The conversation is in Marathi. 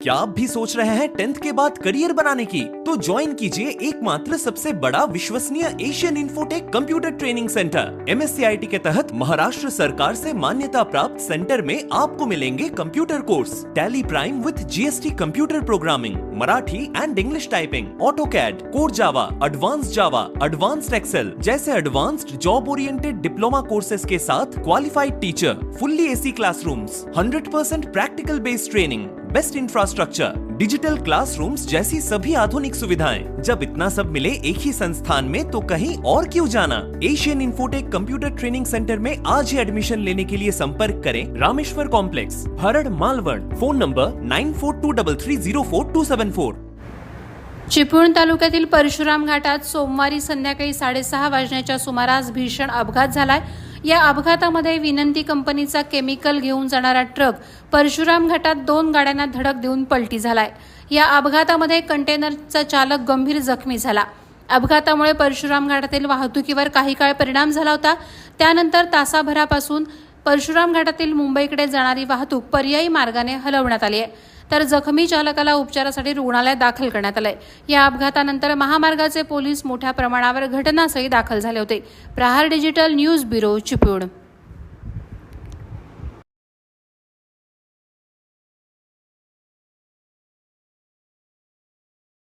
क्या आप भी सोच रहे हैं 10th के बाद करियर बनाने की? तो ज्वाइन कीजिए एकमात्र सबसे बड़ा विश्वसनीय Asian Infotech computer training centre. MSCIT के तहत महाराष्ट्र सरकार से मान्यता प्राप्त सेंटर में आपको मिलेंगे computer course, Tally prime with GST computer programming, Marathi and English typing, AutoCAD, core Java, advanced Excel जैसे advanced job oriented diploma courses के साथ qualified teacher, fully AC classrooms, 100% practical based training, best infrastructure, digital classrooms जैसी सभी आधुनिक सुविधाएं। जब इतना सब मिले एक ही संस्थान में तो कहीं और क्यों जाना? Asian Infotech computer training center में आज ही एडमिशन लेने के लिए संपर्क करें Rameshwar complex, Harad, Malvan. Phone number 9423304274। Chiplun तालुक्यातील परशुराम घाटात सोमवारी संध्याकाळी 6:30 वाजण्याच्या सुमारास भीषण अपघात झालाय। या अपघातामध्ये विनंती कंपनीचा केमिकल घेऊन जाणारा ट्रक परशुराम घाटात 2 गाड्यांना धडक देऊन पलटी झालाय। या अपघातामध्ये कंटेनरचा चालक गंभीर जखमी झाला। अपघातामुळे परशुराम घाटातील वाहतुकीवर काही काळ परिणाम झाला होता। त्यानंतर तासाभरापासून परशुराम घाटातील मुंबईकडे जाणारी वाहतूक पर्यायी मार्गाने हलवण्यात आली आहे, तर जखमी चालकाला उपचारासाठी रुग्णालयात दाखल करण्यात आले। या अपघातानंतर महामार्गाचे पोलीस मोठ्या प्रमाणावर घटनास्थळी दाखल झाले होते। प्रहार डिजिटल न्यूज ब्युरो, चिपळूण।